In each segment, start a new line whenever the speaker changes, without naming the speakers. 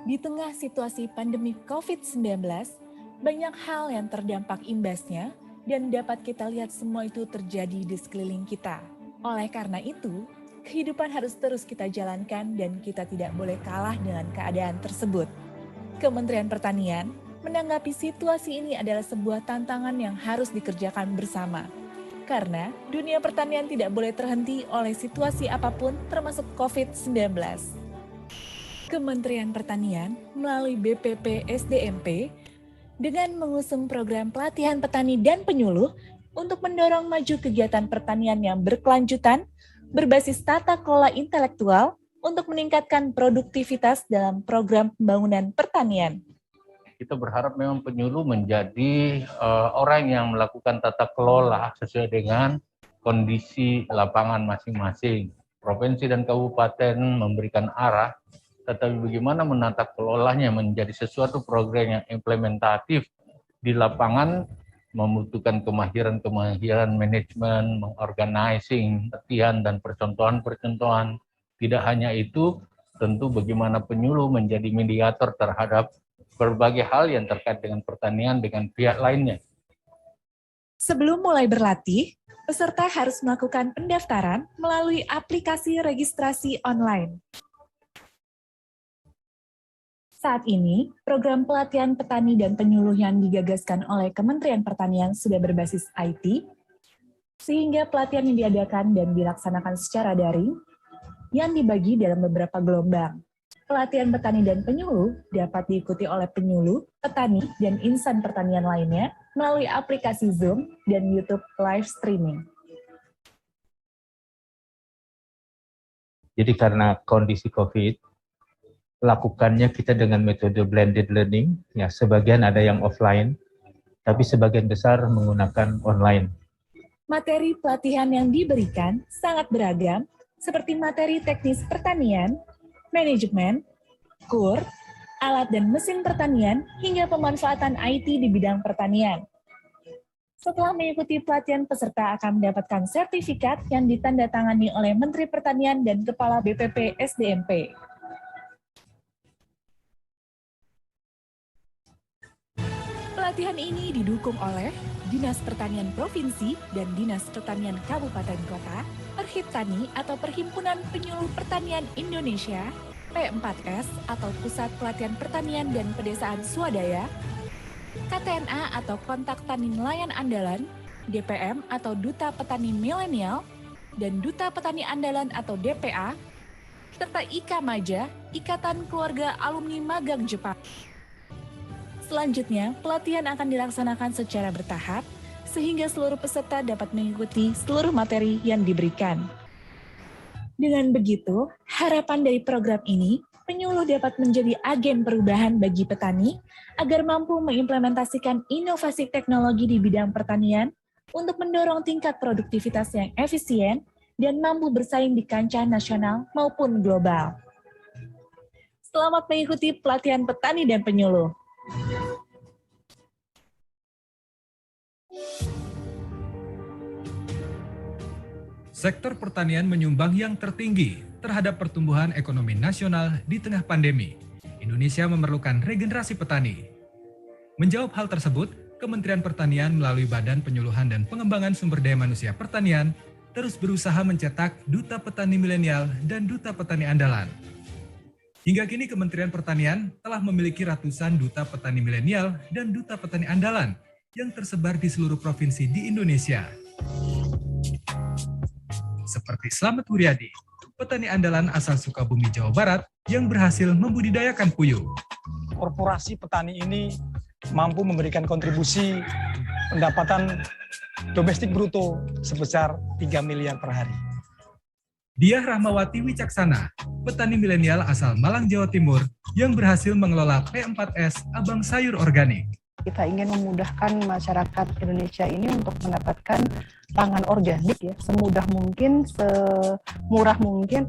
Di tengah situasi pandemi COVID-19, banyak hal yang terdampak imbasnya dan dapat kita lihat semua itu terjadi di sekeliling kita. Oleh karena itu, kehidupan harus terus kita jalankan dan kita tidak boleh kalah dengan keadaan tersebut. Kementerian Pertanian menanggapi situasi ini adalah sebuah tantangan yang harus dikerjakan bersama. Karena dunia pertanian tidak boleh terhenti oleh situasi apapun termasuk COVID-19. Kementerian Pertanian melalui BPP SDMP dengan mengusung program pelatihan petani dan penyuluh untuk mendorong maju kegiatan pertanian yang berkelanjutan, berbasis tata kelola intelektual untuk meningkatkan produktivitas dalam program pembangunan pertanian.
Kita berharap memang penyuluh menjadi orang yang melakukan tata kelola sesuai dengan kondisi lapangan masing-masing. Provinsi dan kabupaten memberikan arah, tetapi bagaimana menata kelolanya menjadi sesuatu program yang implementatif di lapangan membutuhkan kemahiran manajemen, mengorganising, latihan dan percontohan. Tidak hanya itu, tentu bagaimana penyuluh menjadi mediator terhadap berbagai hal yang terkait dengan pertanian dengan pihak lainnya.
Sebelum mulai berlatih, peserta harus melakukan pendaftaran melalui aplikasi registrasi online. Saat ini, program pelatihan petani dan penyuluh yang digagaskan oleh Kementerian Pertanian sudah berbasis IT, sehingga pelatihan yang diadakan dan dilaksanakan secara daring, yang dibagi dalam beberapa gelombang. Pelatihan petani dan penyuluh dapat diikuti oleh penyuluh, petani, dan insan pertanian lainnya melalui aplikasi Zoom dan YouTube live streaming.
Jadi karena kondisi COVID, lakukannya kita dengan metode blended learning, ya sebagian ada yang offline, tapi sebagian besar menggunakan online.
Materi pelatihan yang diberikan sangat beragam, seperti materi teknis pertanian, manajemen, KUR, alat dan mesin pertanian, hingga pemanfaatan IT di bidang pertanian. Setelah mengikuti pelatihan, peserta akan mendapatkan sertifikat yang ditandatangani oleh Menteri Pertanian dan Kepala BPP SDMP. Pelatihan ini didukung oleh Dinas Pertanian Provinsi dan Dinas Pertanian Kabupaten Kota, Perhiptani atau Perhimpunan Penyuluh Pertanian Indonesia, P4S atau Pusat Pelatihan Pertanian dan Pedesaan Swadaya, KTNA atau Kontak Tani Nelayan Andalan, DPM atau Duta Petani Milenial, dan Duta Petani Andalan atau DPA, serta IKA Maja, Ikatan Keluarga Alumni Magang Jepang. Selanjutnya, pelatihan akan dilaksanakan secara bertahap, sehingga seluruh peserta dapat mengikuti seluruh materi yang diberikan. Dengan begitu, harapan dari program ini, penyuluh dapat menjadi agen perubahan bagi petani, agar mampu mengimplementasikan inovasi teknologi di bidang pertanian untuk mendorong tingkat produktivitas yang efisien dan mampu bersaing di kancah nasional maupun global. Selamat mengikuti pelatihan petani dan penyuluh.
Sektor pertanian menyumbang yang tertinggi terhadap pertumbuhan ekonomi nasional di tengah pandemi. Indonesia memerlukan regenerasi petani. Menjawab hal tersebut, Kementerian Pertanian melalui Badan Penyuluhan dan Pengembangan Sumber Daya Manusia Pertanian terus berusaha mencetak Duta Petani Milenial dan Duta Petani Andalan. Hingga kini Kementerian Pertanian telah memiliki ratusan Duta Petani Milenial dan Duta Petani Andalan yang tersebar di seluruh provinsi di Indonesia. Seperti Slamet Wuryadi, petani andalan asal Sukabumi, Jawa Barat yang berhasil membudidayakan puyuh.
Korporasi petani ini mampu memberikan kontribusi pendapatan domestik bruto sebesar 3 miliar per hari.
Diah Rahmawati Wicaksana, petani milenial asal Malang, Jawa Timur yang berhasil mengelola P4S Abang Sayur Organik.
Kita ingin memudahkan masyarakat Indonesia ini untuk mendapatkan pangan organik ya, semudah mungkin, semurah mungkin.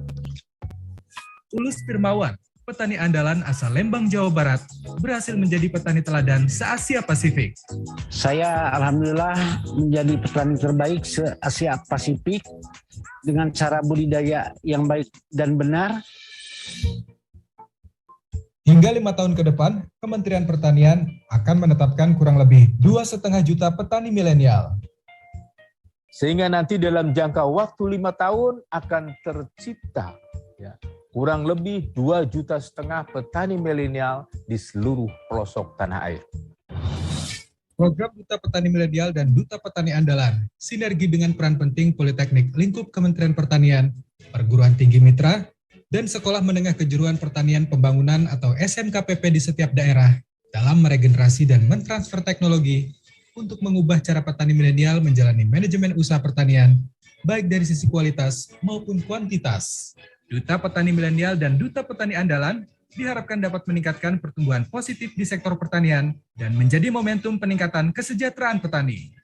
Ulus Firmawan, petani andalan asal Lembang, Jawa Barat, berhasil menjadi petani teladan se-Asia Pasifik.
Saya alhamdulillah menjadi petani terbaik se-Asia Pasifik dengan cara budidaya yang baik dan benar.
Hingga 5 tahun ke depan, Kementerian Pertanian akan menetapkan kurang lebih 2,5 juta petani milenial.
Sehingga nanti dalam jangka waktu 5 tahun akan tercipta kurang lebih 2,5 juta petani milenial di seluruh pelosok tanah air.
Program Duta Petani Milenial dan Duta Petani Andalan sinergi dengan peran penting Politeknik lingkup Kementerian Pertanian, perguruan tinggi mitra, dan Sekolah Menengah Kejuruan Pertanian Pembangunan atau SMKPP di setiap daerah dalam meregenerasi dan mentransfer teknologi untuk mengubah cara petani milenial menjalani manajemen usaha pertanian, baik dari sisi kualitas maupun kuantitas. Duta Petani Milenial dan Duta Petani Andalan diharapkan dapat meningkatkan pertumbuhan positif di sektor pertanian dan menjadi momentum peningkatan kesejahteraan petani.